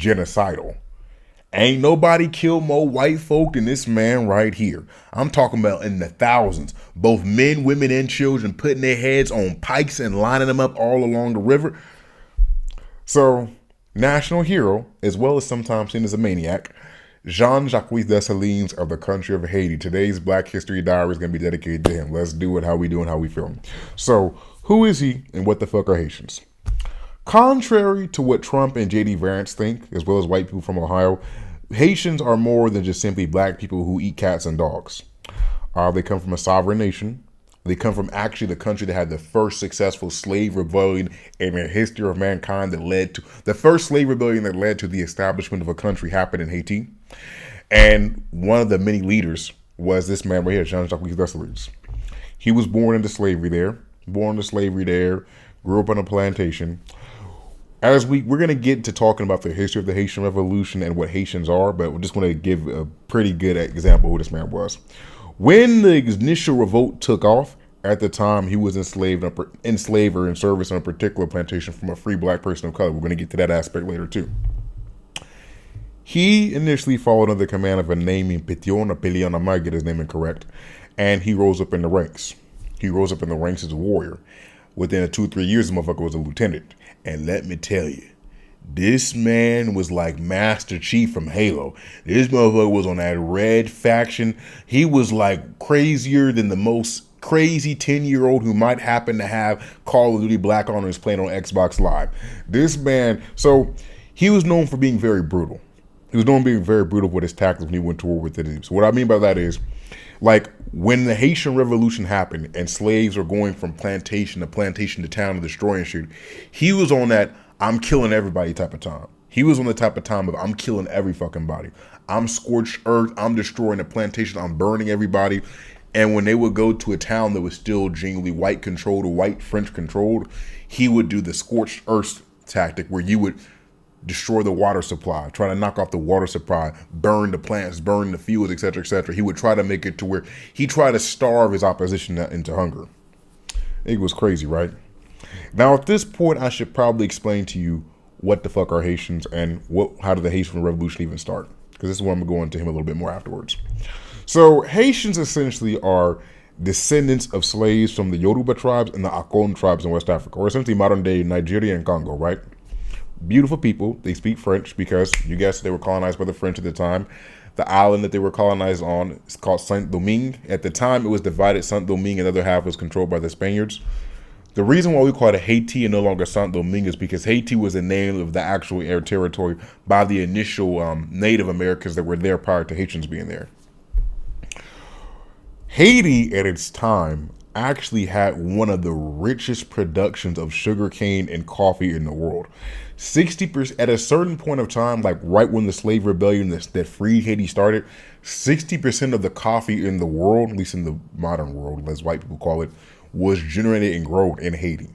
genocidal. Ain't nobody killed more white folk than this man right here. I'm talking about in the thousands. Both men, women, and children putting their heads on pikes and lining them up all along the river. So, national hero, as well as sometimes seen as a maniac, Jean-Jacques Dessalines of the country of Haiti. Today's Black History Diary is going to be dedicated to him. Let's do it how we do and how we feel. So, who is he and what the fuck are Haitians? Contrary to what Trump and J.D. Vance think, as well as white people from Ohio, Haitians are more than just simply black people who eat cats and dogs. They come from a sovereign nation. They come from actually the country that had the first successful slave rebellion in the history of mankind that led to the first slave rebellion that led to the establishment of a country happened in Haiti. And one of the many leaders was this man right here, Jean-Jacques Dessalines. He was born into slavery there, grew up on a plantation. As we're going to get to talking about the history of the Haitian Revolution and what Haitians are, but we just want to give a pretty good example of who this man was. When the initial revolt took off, at the time he was enslaved or in service on a particular plantation from a free black person of color. We're going to get to that aspect later too. He initially followed under the command of a name named Pétion or Pélion, I might get his name incorrect, and he rose up in the ranks. He rose up in the ranks as a warrior. Within 2-3 years, the motherfucker was a lieutenant. And let me tell you, this man was like Master Chief from Halo. This motherfucker was on that red faction. He was like crazier than the most crazy 10-year-old who might happen to have Call of Duty Black Honors playing on Xbox Live. This man, so he was known for being very brutal. He was known for being very brutal with his tactics when he went to war with it. So what I mean by that is, like when the Haitian Revolution happened and slaves were going from plantation to town and destroying shit, he was on that I'm killing everybody type of time. He was on the type of time of I'm killing every fucking body. I'm scorched earth. I'm destroying the plantation. I'm burning everybody. And when they would go to a town that was still genuinely white controlled or white French controlled, he would do the scorched earth tactic where you would destroy the water supply, try to knock off the water supply, burn the plants, burn the fields, etc., etc. He would try to make it to where he tried to starve his opposition into hunger. It was crazy, right? Now, at this point, I should probably explain to you what the fuck are Haitians and how did the Haitian Revolution even start? Because this is what I'm going to go into him a little bit more afterwards. So, Haitians essentially are descendants of slaves from the Yoruba tribes and the Akon tribes in West Africa, or essentially modern-day Nigeria and Congo, right? Beautiful people. They speak French because, you guessed, they were colonized by the French at the time. The island that they were colonized on is called Saint-Domingue. At the time, it was divided. Saint-Domingue and the other half was controlled by the Spaniards. The reason why we call it Haiti and no longer Saint-Domingue is because Haiti was the name of the actual air territory by the initial Native Americans that were there prior to Haitians being there. Haiti, at its time, actually had one of the richest productions of sugarcane and coffee in the world. 60% at a certain point of time, like right when the slave rebellion that freed Haiti started, 60% of the coffee in the world, at least in the modern world, as white people call it, was generated and grown in Haiti.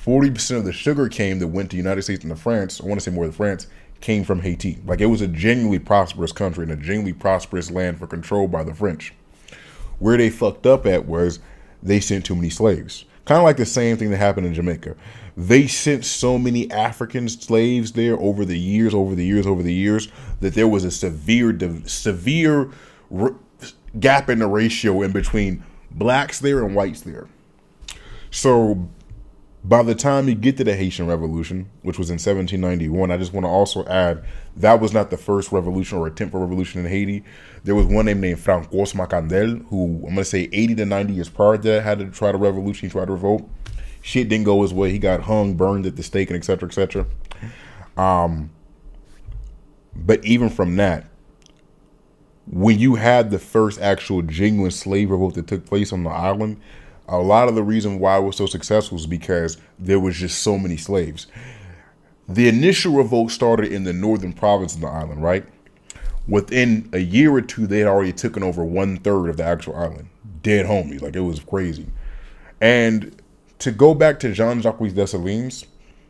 40% of the sugar cane that went to the United States and to France, I want to say more to France, came from Haiti. Like it was a genuinely prosperous country and a genuinely prosperous land for control by the French. Where they fucked up at was they sent too many slaves. Kind of like the same thing that happened in Jamaica. They sent so many African slaves there over the years, that there was a severe gap in the ratio in between blacks there and whites there. So by the time you get to the Haitian Revolution, which was in 1791, I just want to also add that was not the first revolution or attempt for revolution in Haiti. There was one named Francois Macandel, who I'm going to say 80 to 90 years prior to that had to try the revolution. He tried to revolt. Shit didn't go his way. He got hung, burned at the stake, and et cetera, et cetera. But even from that, when you had the first actual genuine slave revolt that took place on the island, a lot of the reason why it was so successful is because there was just so many slaves. The initial revolt started in the northern province of the island, right? Within a year or two, they had already taken over 1/3 of the actual island. Dead homies, like it was crazy. And to go back to Jean-Jacques Dessalines,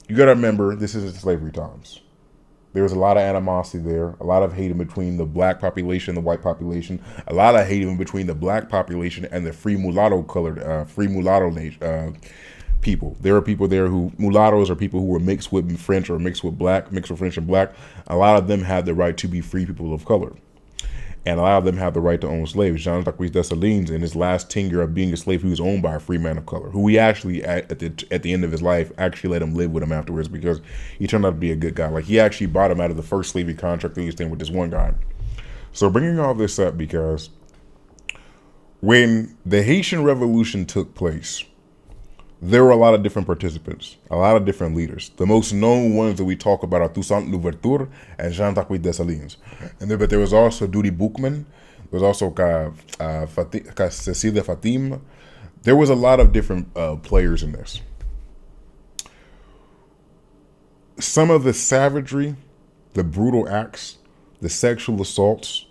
you got to remember this is slavery times. There was a lot of animosity there, a lot of hate in between the black population and the white population, a lot of hate in between the black population and the free mulatto people. There are people there who, mulattoes are people who were mixed with French or mixed with black, mixed with French and black. A lot of them had the right to be free people of color. And a lot of them have the right to own slaves. Jean-Jacques Dessalines, in his last tenure of being a slave, he was owned by a free man of color, who he actually, at the end of his life, actually let him live with him afterwards because he turned out to be a good guy. Like, he actually bought him out of the first slavery contract that he was in with this one guy. So bringing all this up because when the Haitian Revolution took place, there were a lot of different participants, a lot of different leaders. The most known ones that we talk about are Toussaint Louverture and Jean-Jacques Dessalines. But there was also Duty Boukman. There was also Cecilia Fatim. There was a lot of different players in this. Some of the savagery, the brutal acts, the sexual assaults,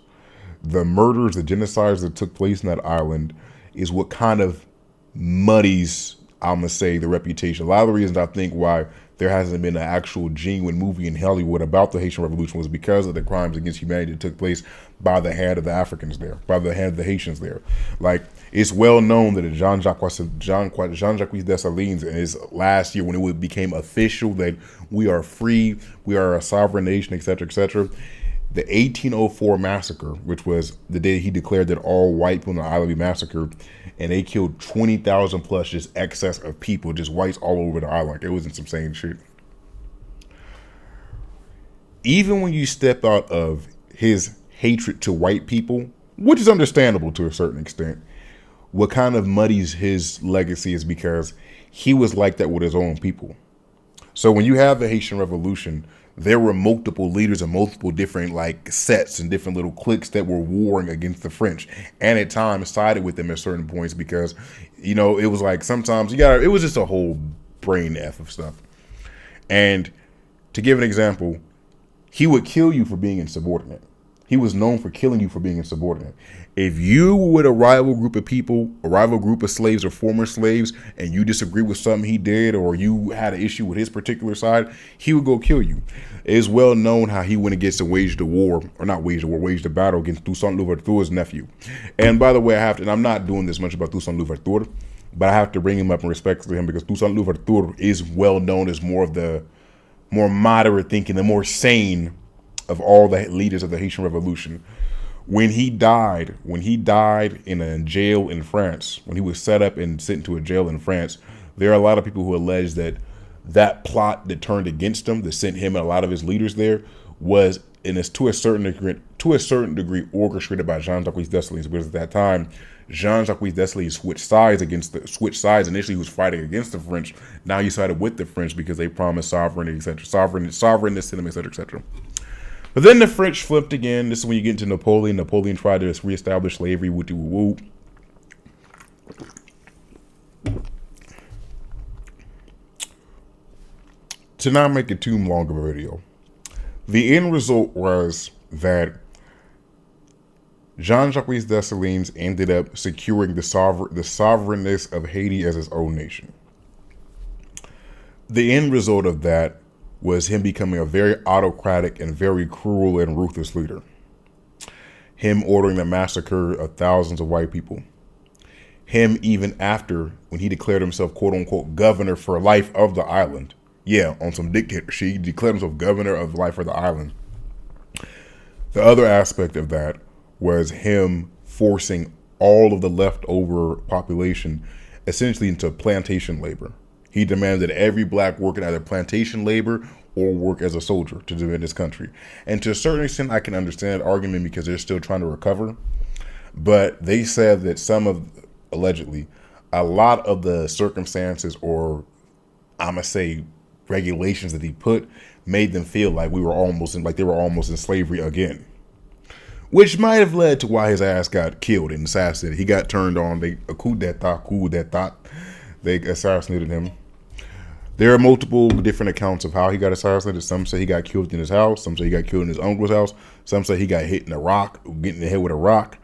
the murders, the genocides that took place in that island is what kind of muddies, I'm going to say, the reputation. A lot of the reasons I think why there hasn't been an actual genuine movie in Hollywood about the Haitian Revolution was because of the crimes against humanity that took place by the hand of the Africans there, by the hand of the Haitians there. Like, it's well known that Jean-Jacques Dessalines in his last year, when it became official that we are free, we are a sovereign nation, etc., the 1804 massacre, which was the day he declared that all white people on the island be massacred, and they killed 20,000 plus just excess of people, just whites all over the island. Like, it was some insane shit. Even when you step out of his hatred to white people, which is understandable to a certain extent, what kind of muddies his legacy is because he was like that with his own people. So when you have the Haitian Revolution, there were multiple leaders and multiple different like sets and different little cliques that were warring against the French, and at times sided with them at certain points because, you know, it was like sometimes it was just a whole brain F of stuff. And to give an example, he would kill you for being insubordinate. He was known for killing you for being insubordinate. If you were with a rival group of people, a rival group of slaves or former slaves, and you disagree with something he did, or you had an issue with his particular side, he would go kill you. It's well known how he went against and waged a battle against Toussaint Louverture's nephew. And by the way, and I'm not doing this much about Toussaint Louverture, but I have to bring him up in respect to him because Toussaint Louverture is well known as more moderate thinking, the more sane of all the leaders of the Haitian Revolution. When he died in a jail in France, when he was set up and sent to a jail in France, there are a lot of people who allege that plot that turned against him, that sent him and a lot of his leaders there, was to a certain degree orchestrated by Jean-Jacques Dessalines. Because at that time, Jean-Jacques Dessalines switched sides. Initially, he was fighting against the French. Now he sided with the French because they promised sovereignty, etc., sovereignness to them, etc., etc. But then the French flipped again. This is when you get into Napoleon. Napoleon tried to reestablish slavery. Woo-doo-woo. To not make it too long of a video, the end result was that Jean-Jacques Dessalines ended up securing the sovereignness of Haiti as his own nation. The end result of that was him becoming a very autocratic and very cruel and ruthless leader. Him ordering the massacre of thousands of white people. Him even after, when he declared himself, quote unquote, governor for life of the island. Yeah, on some dictatorship, he declared himself governor of life of the island. The other aspect of that was him forcing all of the leftover population essentially into plantation labor. He demanded every black work in either plantation labor or work as a soldier to defend his country. And to a certain extent, I can understand that argument because they're still trying to recover. But they said that allegedly, a lot of the circumstances or I'm going to say regulations that he put made them feel like they were almost in slavery again. Which might have led to why his ass got killed and assassinated. He got turned on. Coup d'etat. They assassinated him. There are multiple different accounts of how he got assassinated. Some say he got killed in his house. Some say he got killed in his uncle's house. Some say he got hit in getting the head with a rock.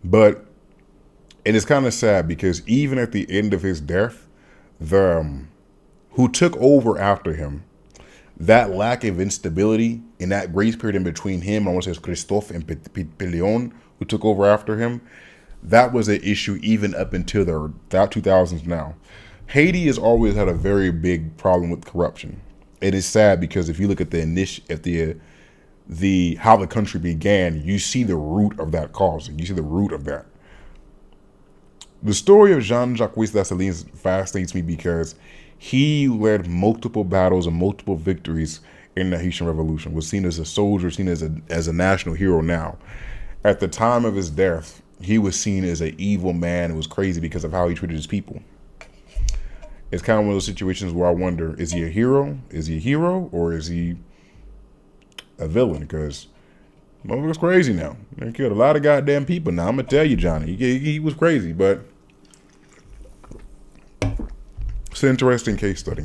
But it is kind of sad because even at the end of his death, who took over after him, that lack of instability in that grace period in between him, I want to say Christophe and Pétion, who took over after him, that was an issue even up until the 2000s now. Haiti has always had a very big problem with corruption. It is sad because if you look at the how the country began, you see the root of that cause. You see the root of that. The story of Jean-Jacques Dessalines fascinates me because he led multiple battles and multiple victories in the Haitian Revolution, was seen as a soldier, seen as a national hero now. At the time of his death, he was seen as an evil man. It was crazy because of how he treated his people. It's kind of one of those situations where I wonder, is he a hero? Is he a hero or is he a villain? Because motherfucker's crazy now. He killed a lot of goddamn people. Now, I'm going to tell you, Johnny, he was crazy, but it's an interesting case study.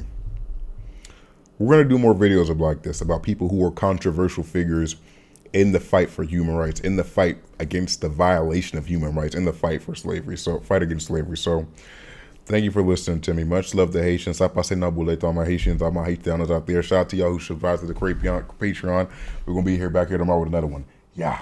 We're going to do more videos like this, about people who are controversial figures in the fight for human rights, in the fight against the violation of human rights, in the fight for slavery, so fight against slavery. So thank you for listening to me. Much love to Haitians. I passe nabule to all my Haitians, all my Haitianos out there. Shout out to y'all who survived to the Patreon. We're going to be back here tomorrow with another one. Yeah.